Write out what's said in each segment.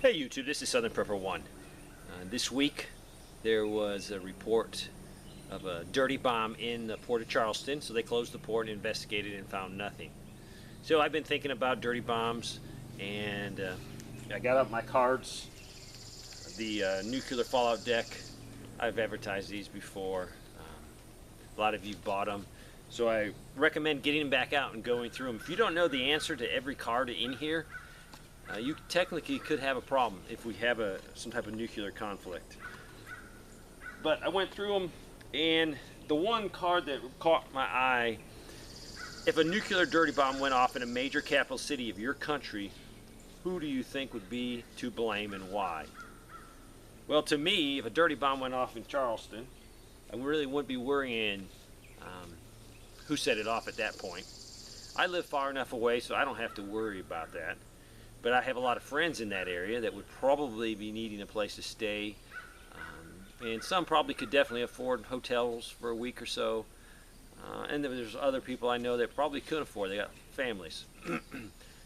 Hey YouTube, this is Southern Prepper 1. This week there was a report of a dirty bomb in the port of Charleston, so they closed the port and investigated and found nothing. So I've been thinking about dirty bombs, and I got out my cards, the nuclear fallout deck. I've advertised these before. A lot of you bought them, so I recommend getting them back out and going through them. If you don't know the answer to every card in here, you technically could have a problem if we have some type of nuclear conflict. But I went through them, and the one card that caught my eye: if a nuclear dirty bomb went off in a major capital city of your country, who do you think would be to blame and why? Well, to me, if a dirty bomb went off in Charleston, I really wouldn't be worrying who set it off at that point. I live far enough away so I don't have to worry about that. But I have a lot of friends in that area that would probably be needing a place to stay. And some probably could definitely afford hotels for a week or so. And then there's other people I know that probably couldn't afford. They got families.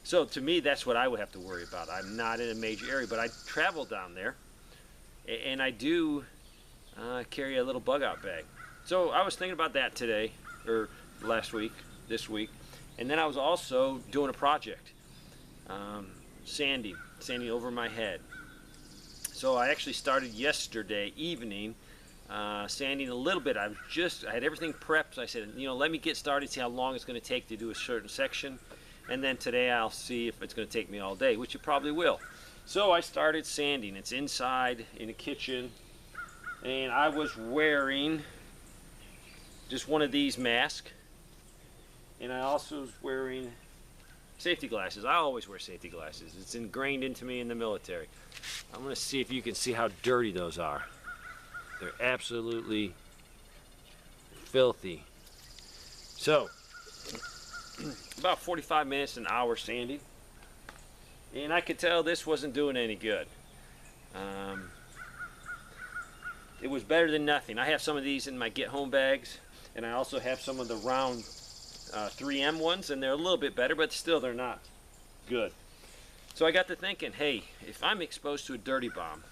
So to me, that's what I would have to worry about. I'm not in a major area, but I travel down there. And I do carry a little bug out bag. So I was thinking about that today, or last week, this week. And then I was also doing a project. Sanding over my head. So I actually started yesterday evening sanding a little bit. I had everything prepped. So I said, let me get started, see how long it's going to take to do a certain section, and then today I'll see if it's going to take me all day, which it probably will. So I started sanding. It's inside in the kitchen, and I was wearing just one of these masks, and I also was wearing safety glasses. I always wear safety glasses. It's ingrained into me in the military. I'm going to see if you can see how dirty those are. They're absolutely filthy. So, about 45 minutes, an hour sanding. And I could tell this wasn't doing any good. It was better than nothing. I have some of these in my get home bags, and I also have some of the round 3M ones, and they're a little bit better, but still they're not good. So I got to thinking, hey, if I'm exposed to a dirty bomb,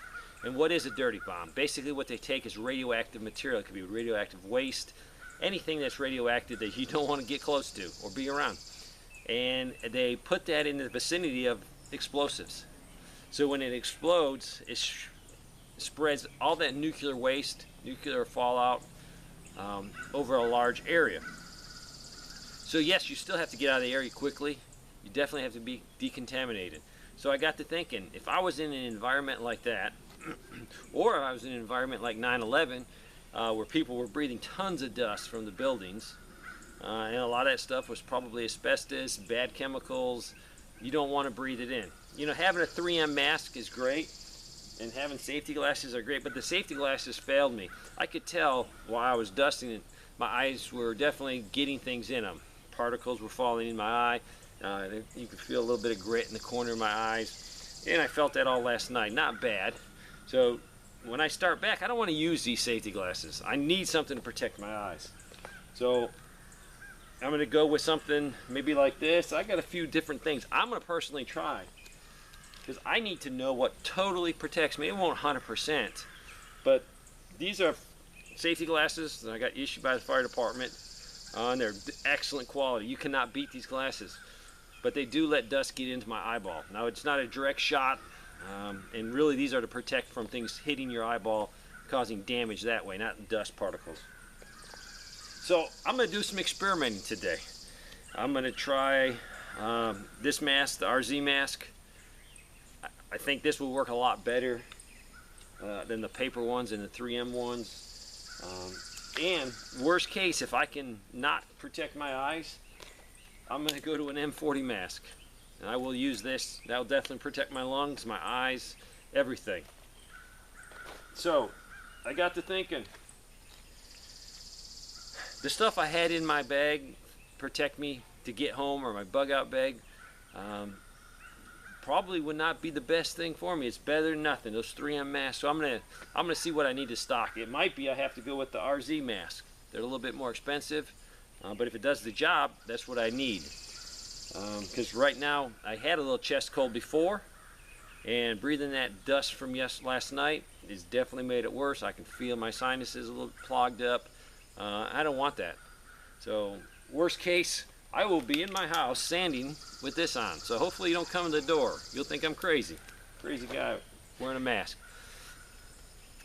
and what is a dirty bomb? Basically what they take is radioactive material. It could be radioactive waste, anything that's radioactive that you don't want to get close to or be around. And they put that in the vicinity of explosives. So when it explodes, it spreads all that nuclear waste, nuclear fallout, over a large area. So yes, you still have to get out of the area quickly. You definitely have to be decontaminated. So I got to thinking, if I was in an environment like that, or if I was in an environment like 9/11, where people were breathing tons of dust from the buildings, and a lot of that stuff was probably asbestos, bad chemicals, you don't want to breathe it in. Having a 3M mask is great, and having safety glasses are great, but the safety glasses failed me. I could tell while I was dusting it, my eyes were definitely getting things in them. Particles were falling in my eye. You could feel a little bit of grit in the corner of my eyes, and I felt that all last night. Not bad. So when I start back, I don't want to use these safety glasses. I need something to protect my eyes. So I'm going to go with something maybe like this. I got a few different things I'm going to personally try, because I need to know what totally protects me. It won't 100%, but these are safety glasses that I got issued by the fire department. And they're excellent quality. You cannot beat these glasses, but they do let dust get into my eyeball. Now it's not a direct shot, and really these are to protect from things hitting your eyeball, causing damage that way, not dust particles. So I'm going to do some experimenting today. I'm going to try this mask, the RZ mask. I think this will work a lot better than the paper ones and the 3M ones. And worst case, if I can not protect my eyes, I'm going to go to an M40 mask. And I will use this. That will definitely protect my lungs, my eyes, everything. So, I got to thinking. The stuff I had in my bag protect me to get home, or my bug out bag, probably would not be the best thing for me. It's better than nothing, those 3M masks. So I'm gonna see what I need to stock. It might be I have to go with the RZ mask. They're a little bit more expensive, but if it does the job, that's what I need. Because right now I had a little chest cold before, And breathing that dust from last night has definitely made it worse. I can feel my sinuses a little clogged up. I don't want that. So worst case, I will be in my house sanding with this on. So hopefully you don't come in the door. You'll think I'm crazy. Crazy guy wearing a mask.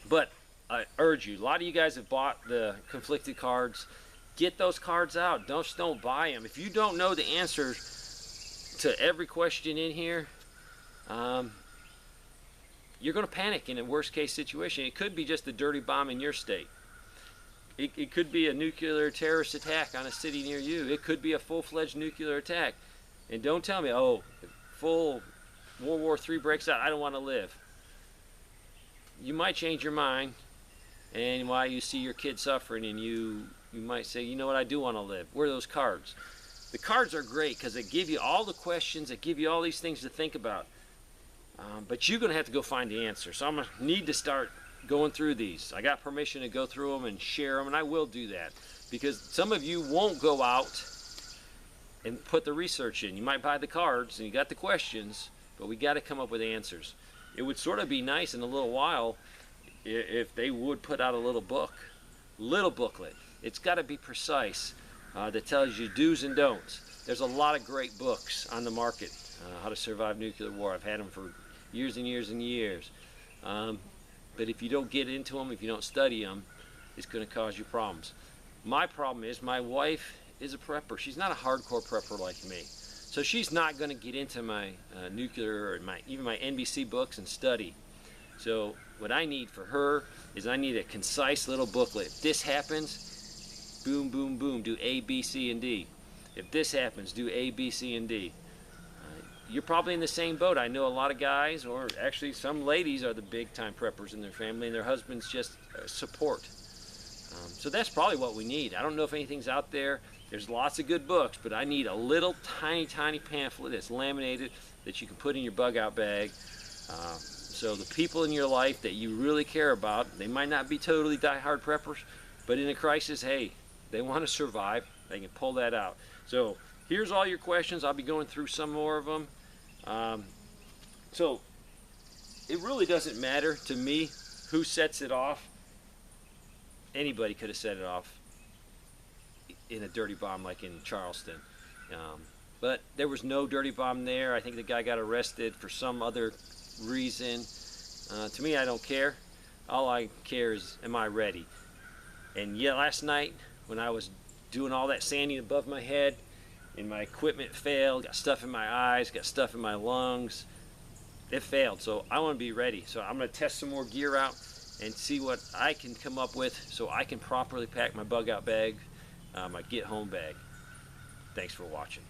But I urge you, a lot of you guys have bought the conflicted cards. Get those cards out. Don't buy them. If you don't know the answers to every question in here, you're going to panic in a worst case situation. It could be just a dirty bomb in your state. It could be a nuclear terrorist attack on a city near you. It could be a full-fledged nuclear attack. And don't tell me, oh, full World War III breaks out, I don't want to live. You might change your mind, and while you see your kid suffering, and you might say, you know what, I do want to live. Where are those cards? The cards are great because they give you all the questions, they give you all these things to think about. But you're going to have to go find the answer. So I'm going to need to start going through these. I got permission to go through them and share them, and I will do that because some of you won't go out and put the research in. You might buy the cards and you got the questions, but we got to come up with answers. It would sort of be nice in a little while if they would put out a little booklet. It's got to be precise, that tells you do's and don'ts. There's a lot of great books on the market, how to survive nuclear war. I've had them for years and years and years. But if you don't get into them, if you don't study them, it's going to cause you problems. My problem is my wife is a prepper. She's not a hardcore prepper like me. So she's not going to get into my nuclear or even my NBC books and study. So what I need for her is I need a concise little booklet. If this happens, boom, boom, boom, do A, B, C, and D. If this happens, do A, B, C, and D. You're probably in the same boat. I know a lot of guys, or actually some ladies, are the big-time preppers in their family, and their husbands just support. So that's probably what we need. I don't know if anything's out there. There's lots of good books, but I need a little tiny, tiny pamphlet that's laminated that you can put in your bug-out bag. So the people in your life that you really care about, they might not be totally die-hard preppers, but in a crisis, hey, they want to survive. They can pull that out. So here's all your questions. I'll be going through some more of them. So it really doesn't matter to me who sets it off. Anybody could have set it off in a dirty bomb like in Charleston. But there was no dirty bomb there. I think the guy got arrested for some other reason. To me, I don't care. All I care is, am I ready? And yeah, last night when I was doing all that sanding above my head and my equipment failed, got stuff in my eyes, got stuff in my lungs, it failed. So I want to be ready. So I'm going to test some more gear out and see what I can come up with so I can properly pack my bug out bag, my get home bag. Thanks for watching.